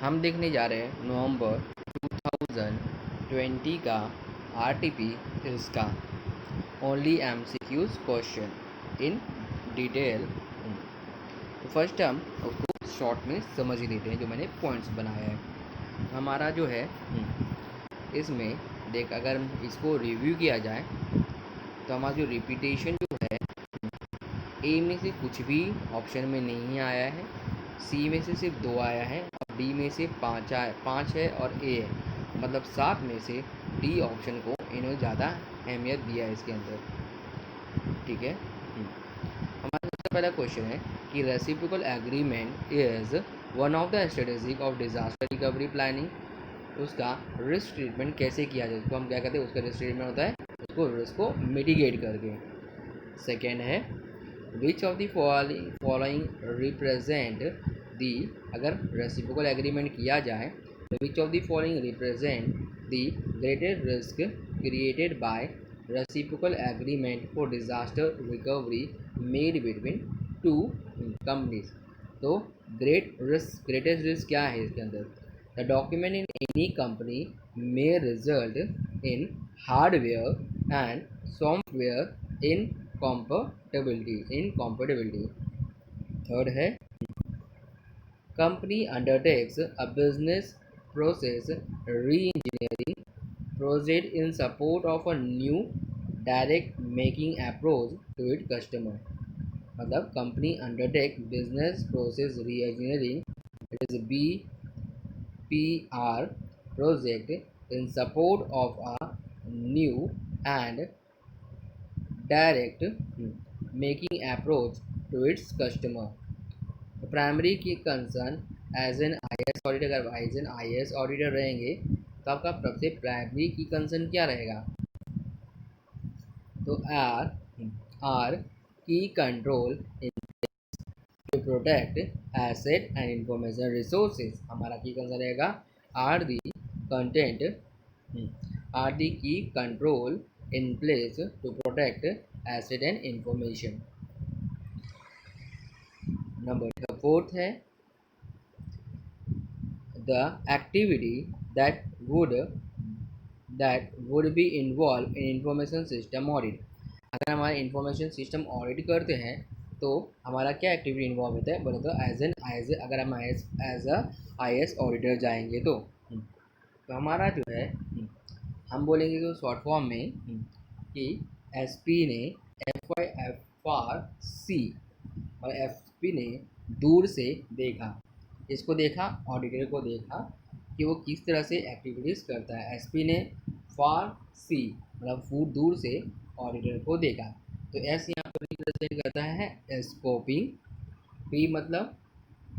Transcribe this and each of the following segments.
हम देखने जा रहे हैं नवंबर 2020 का आरटीपी इसका only MCQs question in detail. तो फर्स्ट हम उसको शॉर्ट में समझ ही लेते हैं, जो मैंने पॉइंट्स बनाया है हमारा जो है। इसमें देख, अगर इसको रिव्यू किया जाए तो हमारा जो रिपीटेशन जो है, ए में से कुछ भी ऑप्शन में नहीं आया है, सी में से सिर्फ 2 आया है और डी में से 5 है और ए है। मतलब 7 में से डी ऑप्शन को इन्होंने ज़्यादा अहमियत दिया है इसके अंदर। ठीक है। हमारा सबसे पहला क्वेश्चन है कि reciprocal agreement is one of the strategy of disaster recovery planning. उसका रिस्क ट्रीटमेंट कैसे किया जाए, उसको हम क्या कहते हैं, उसका रिस्क ट्रीटमेंट होता है उसको रिस्क को मिटिगेट करके। सेकेंड है which of the following represent the, अगर रेसिप्रोकल एग्रीमेंट किया जाए तो which of the following represent the greatest risk created by reciprocal agreement for disaster recovery made between two companies. तो ग्रेटेस्ट रिस्क क्या है इसके अंदर? The document in any company may result in hardware and software in compatibility. Third है company undertakes a business process re-engineering project in support of a new direct making approach to its customer। मतलब company undertake business process री engineering, it is BPR project in support of a new and direct making approach to its customer। Primary की concern as an I S auditor, अगर as an I S auditor रहेंगे तो आपका सबसे primary की concern क्या रहेगा? तो are key control to protect asset and information resources. हमारा की कंसर्न रहेगा are the content, are the key control in place to protect asset and information. Number 4 है the activity that would be involved in information system audit। अगर हमारे information system audit करते हैं तो हमारा क्या एक्टिविटी इन्वॉल्व होता है? बोले तो अगर हम as a I S auditor जाएंगे तो हमारा जो है हम बोलेंगे तो शॉर्ट फॉर्म में कि एस पी ने FYFRC और FP ने दूर से देखा, इसको देखा, ऑडिटर को देखा कि वो किस तरह से एक्टिविटीज़ करता है। एसपी ने फार सी मतलब फूड दूर से ऑडिटर को देखा। तो एस यहाँ पर रिप्रेजेंट करता है स्कोपिंग, पी मतलब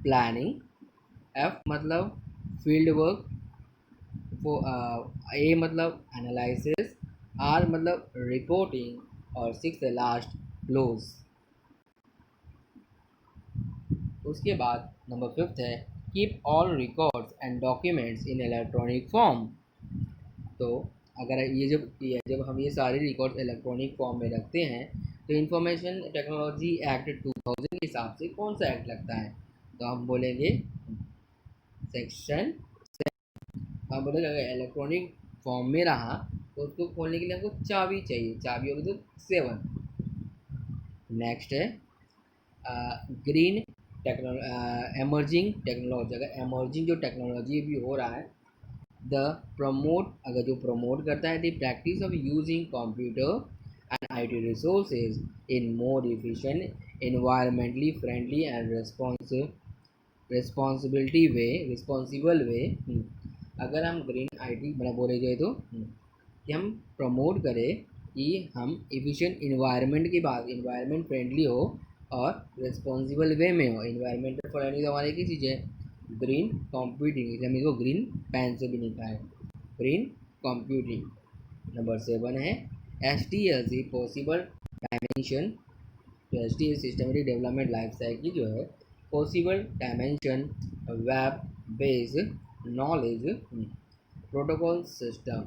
प्लानिंग, एफ मतलब फील्ड वर्क, ए मतलब एनालिसिस, आर मतलब रिपोर्टिंग और 6 लास्ट क्लोज। उसके बाद नंबर 5 है keep all records and documents in electronic form. तो अगर जब हम ये सारे रिकॉर्ड्स इलेक्ट्रॉनिक फॉर्म में रखते हैं तो इंफॉर्मेशन टेक्नोलॉजी एक्ट 2000 के हिसाब से कौन सा एक्ट लगता है? तो हम बोलेंगे सेक्शन, हम बोलेंगे अगर इलेक्ट्रॉनिक फॉर्म में रहा तो उसको खोलने के लिए हमको चाबी चाहिए, चाबी होगी तो 7। नेक्स्ट है ग्रीन एमर्जिंग टेक्नोलॉजी। अगर एमर्जिंग जो टेक्नोलॉजी भी हो रहा है द प्रमोट, अगर जो प्रमोट करता है the practice of using computer and IT resources in more efficient environmentally friendly and responsible way. अगर हम ग्रीन IT मतलब बोले जाए तो कि हम प्रमोट करें कि हम एफिशिएंट इन्वायरमेंट की बात, इन्वायरमेंट फ्रेंडली हो और रिस्पॉन्सिबल वे में हो। इन्वायरमेंटल फ्रेंडली तो हमारे की चीज़ है ग्रीन कंप्यूटिंग, इसलिए हम इसको ग्रीन पेन से भी लिखा है, ग्रीन कंप्यूटिंग। नंबर 7 है SDLC पॉसिबल डायमेंशन। तो SDLC systematic development life cycle जो है possible dimension web based knowledge protocol system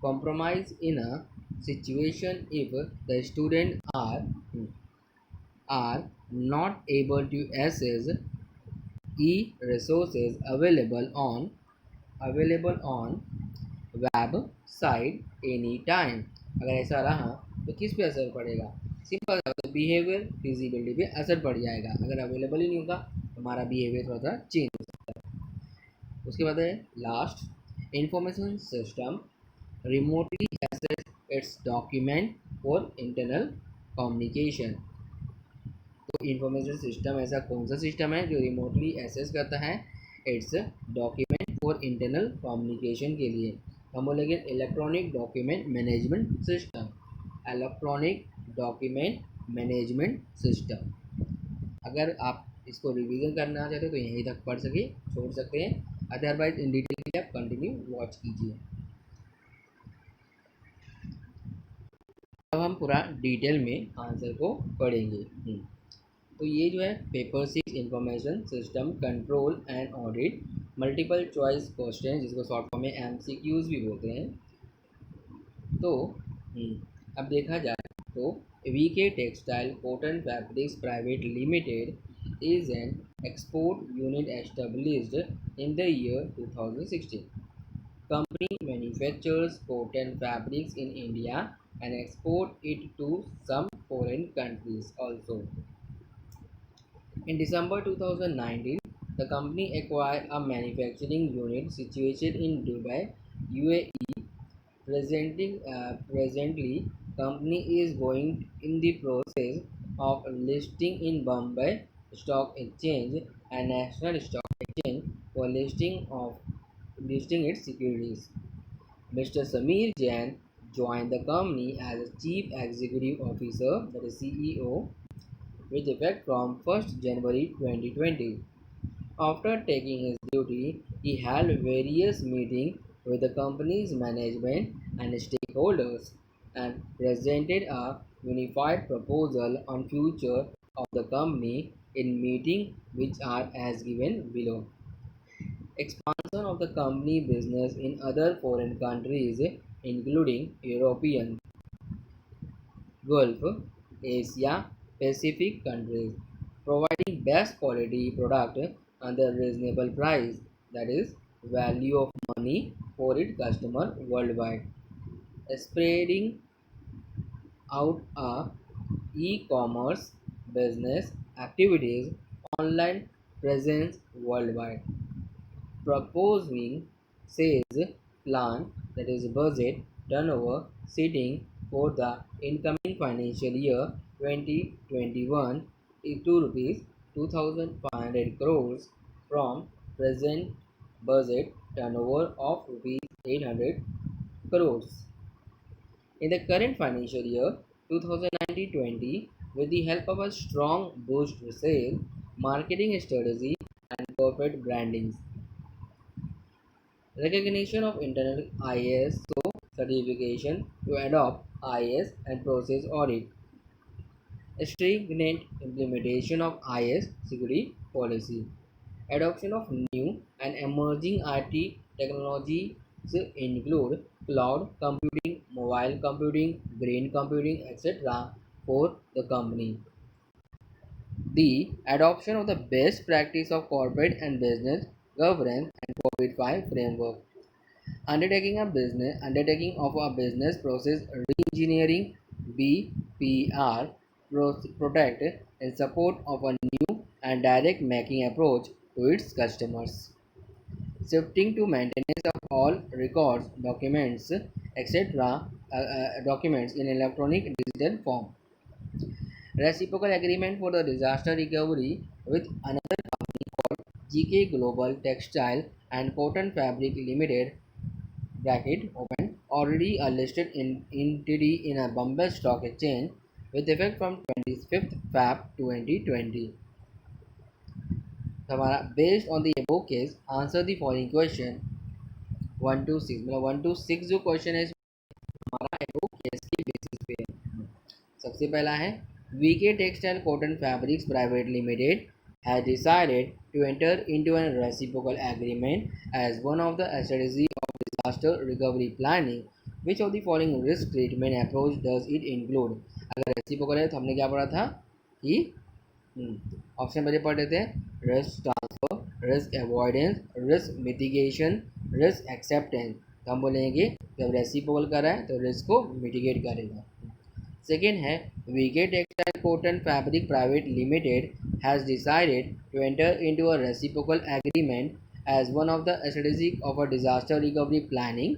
compromise in a situation if the student are not able to access e-resources available on website anytime। अगर ऐसा रहा तो किस पे असर पड़ेगा? सिंपल, बिहेवियर फिजिबिलिटी पे असर पड़ जाएगा। अगर अवेलेबल ही नहीं होगा तो हमारा बिहेवियर थोड़ा सा चेंज हो सकता है। उसके बाद है last, information system remotely access its document for internal communication. तो इंफॉर्मेशन सिस्टम ऐसा कौन सा सिस्टम है जो रिमोटली एक्सेस करता है it's document for internal communication के लिए? हम बोलेंगे electronic document management system. Electronic document management system. अगर आप इसको रिवीजन करना चाहते हो तो यहीं तक पढ़ सके छोड़ सकते हैं, अदरवाइज इन डिटेल के लिए आप कंटिन्यू वॉच कीजिए। अब हम पूरा डिटेल में आंसर को पढ़ेंगे। तो ये जो है paper 6 information system control and audit multiple choice question, जिसको शॉर्ट फॉर्म में MCQs भी बोलते हैं। तो अब देखा जाए तो VK textile cotton fabrics private limited is an export unit established in the year 2016। Company manufactures cotton fabrics in India and export it to some foreign countries also. In December 2019, the company acquired a manufacturing unit situated in Dubai, UAE. Presently, company is going in the process of listing in Bombay Stock Exchange and National Stock Exchange for listing its securities. Mr. Samir Jain joined the company as a Chief Executive Officer, that is CEO, with effect from 1st January 2020. After taking his duty, he held various meetings with the company's management and stakeholders and presented a unified proposal on future of the company in meetings which are as given below. Expansion of the company business in other foreign countries including European, Gulf, Asia, Pacific countries, providing best quality product under reasonable price, that is value of money for its customer worldwide, spreading out a e-commerce business activities, online presence worldwide, proposing sales plan, that is budget turnover sitting for the incoming financial year 2021 is to rupees 2500 crores from present budget turnover of rupees 800 crores. In the current financial year 2019-20, with the help of a strong boost sales, marketing strategy and corporate branding, recognition of internal ISO certification to adopt IS and process audit, stringent implementation of IS security policy, adoption of new and emerging IT technologies include cloud computing, mobile computing, green computing, etc. for the company. The adoption of the best practice of corporate and business governance and COVID-5 framework. Undertaking of a business process reengineering BPR protect in support of a new and direct making approach to its customers. Shifting to maintenance of all records, documents, etc. Documents in electronic digital form. Reciprocal agreement for the disaster recovery with another company called GK Global Textile and Cotton Fabric Limited bracket open, already a listed entity in a Bombay Stock Exchange with effect from 25th Feb 2020. हमारा based on the above case answer the following question 1 to 6, मतलब 1 to 6 जो question है हमारा above case की basis पे है। सबसे पहला है VK Textile Cotton Fabrics Private Limited has decided to enter into a reciprocal agreement as one of the strategy of disaster recovery planning. Which of the following risk treatment approach does it include? अगर reciprocal है तो हमने क्या पढ़ा था कि option पहले पढ़ लेते हैं, risk transfer, risk avoidance, risk mitigation, risk acceptance. तो हम बोलेंगे जब रेसिप्रोकल कर रहा है तो रिस्क को मिटिगेट करेगा। सेकेंड है VK Textile Cotton Fabric Private Limited has decided to enter into a reciprocal agreement as one of the strategies of a disaster recovery planning.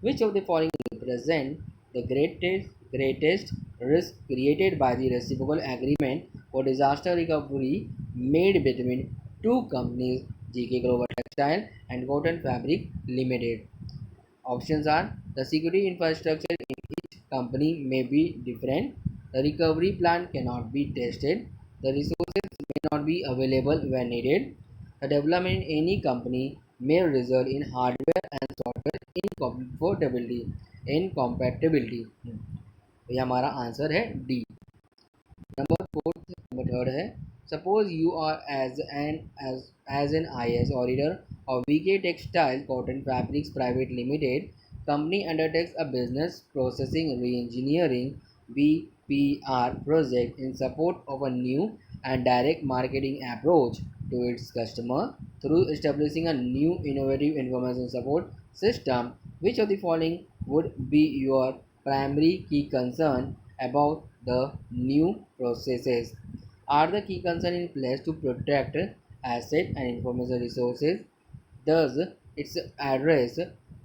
Which of the following represent the greatest risk created by the reciprocal agreement for disaster recovery made between two companies, GK Global Textile and Cotton Fabric Limited? Options are the security infrastructure in each company may be different, the recovery plan cannot be tested, the resources may not be available when needed, the development in any company may result in hardware and software incompatibility. तो ये हमारा answer है D. Number third है suppose you are as an IAS auditor of VK Textile Cotton Fabrics Private Limited. Company undertakes a business processing re-engineering BPR project in support of a new and direct marketing approach to its customer through establishing a new innovative information support system. Which of the following would be your primary key concern about the new processes? Are the key concern in place to protect asset and information resources? Does it address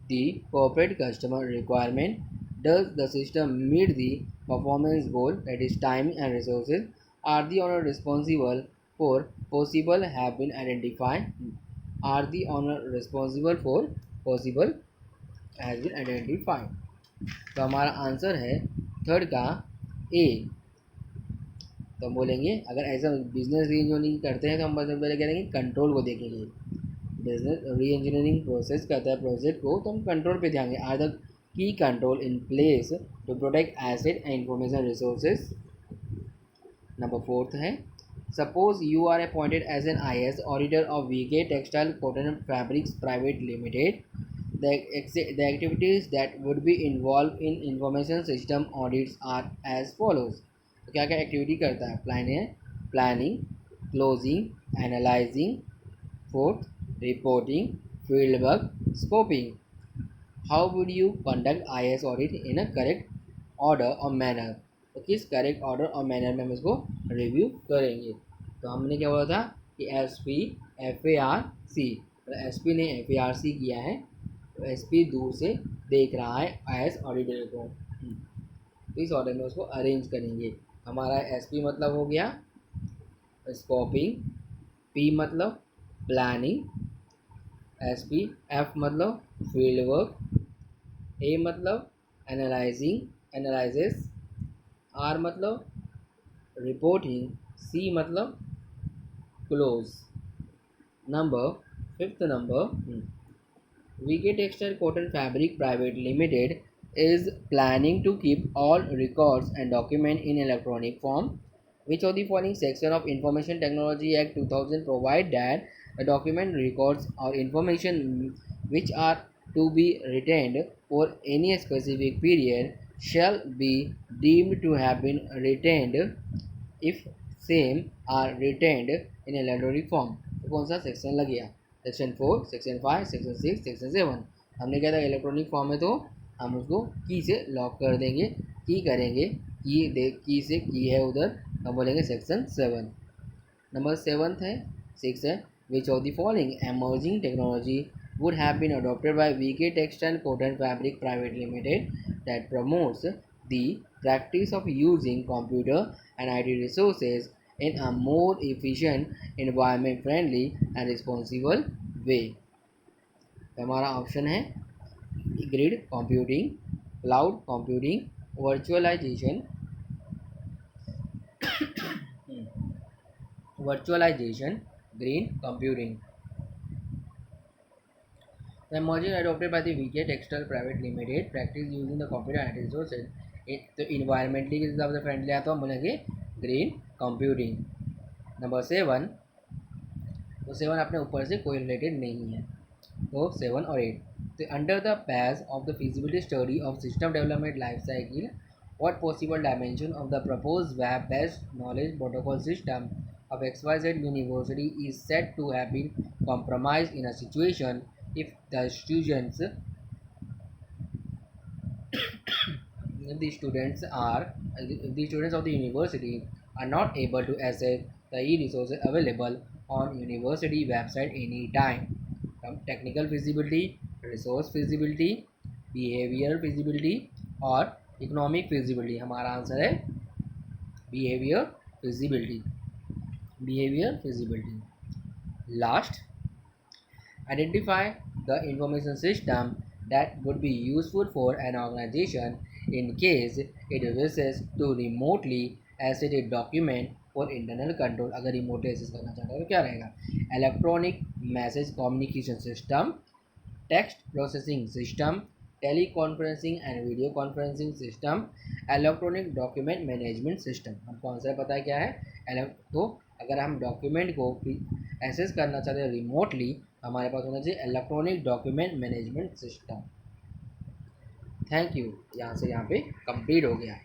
the corporate customer requirement? Does the system meet the performance goal, that is time and resources? Are the owner responsible for possible have been identified? Are the owner responsible for possible has been identified? तो हमारा answer है third का ए। तो हम बोलेंगे अगर ऐसा business री इंजीनियरिंग करते हैं तो हम सबसे पहले कह देंगे कंट्रोल को देखेंगे। बिजनेस री इंजीनियरिंग प्रोसेस करता है प्रोजेक्ट को तो हम कंट्रोल पे ध्यान दें। Are the key control in place to protect asset and information resources. Number fourth है suppose you are appointed as an IAS auditor of VK textile cotton fabrics private limited. The activities that would be involved in information system audits are as follows. तो क्या क्या activity करता है? Planning, closing, analysing, fourth reporting, field work, scoping. How would you conduct IAS audit in a correct order और manner? तो किस correct order और manner में हम इसको रिव्यू करेंगे? तो हमने क्या बोला था कि SP FARC, SP ने FARC किया है तो SP दूर से देख रहा है IAS ऑडिटर को। तो इस ऑर्डर में उसको अरेंज करेंगे। हमारा SP मतलब हो गया स्कोपिंग, P मतलब प्लानिंग, SP F मतलब फील्ड वर्क, A मतलब एनालिसिस, R मतलब रिपोर्टिंग, C मतलब close. Fifth number VK Textile Cotton Fabric Private Limited is planning to keep all records and documents in electronic form. Which of the following section of Information Technology Act 2000 provide that the document records or information which are to be retained for any specific period shall be deemed to have been retained if same are retained in electronic form? तो कौन सा section लग गया? Section 4, section 5, section 6, section 7। हमने कहा था electronic form में तो हम उसको की से लॉक कर देंगे, की करेंगे, की से की है उधर, हम बोलेंगे सेक्शन 7। नंबर 7 है 6 है which of the following emerging technology would have been adopted by VK Textile Cotton Fabric Private Limited that promotes the practice of using computer and IT resources in a more efficient, environment friendly and responsible way? हमारा option है grid computing, cloud computing, virtualisation, green computing. The emerging adopted by the VK Textile Private Limited practice using the computer and resources तो environmentally के हिसाब से friendly आता हम बोलेंगे green computing. Number 7, तो 7 अपने ऊपर से कोई रिलेटेड नहीं है तो 7 और 8। तो अंडर द पैस of the feasibility study of system development life cycle what possible dimension of the proposed web based knowledge protocol system of XYZ university is said to have been compromised in a situation if the students the students are the students of the university are not able to access the e-resources available on university website anytime. From technical feasibility, resource feasibility, behavior feasibility और economic feasibility, हमारा answer है behavior feasibility. Behavior feasibility. Last, identify the information system that would be useful for an organization in case it wishes to remotely access a document for internal control. अगर remotely access करना चाहता है तो क्या रहेगा? Electronic message communication system, text processing system, teleconferencing and video conferencing system, electronic document management system. हमको answer पता है क्या है. तो अगर हम डॉक्यूमेंट को एक्सेस करना चाहते हैं रिमोटली, हमारे पास होना चाहिए electronic document management system. Thank you. यहाँ से यहाँ पे कंप्लीट हो गया.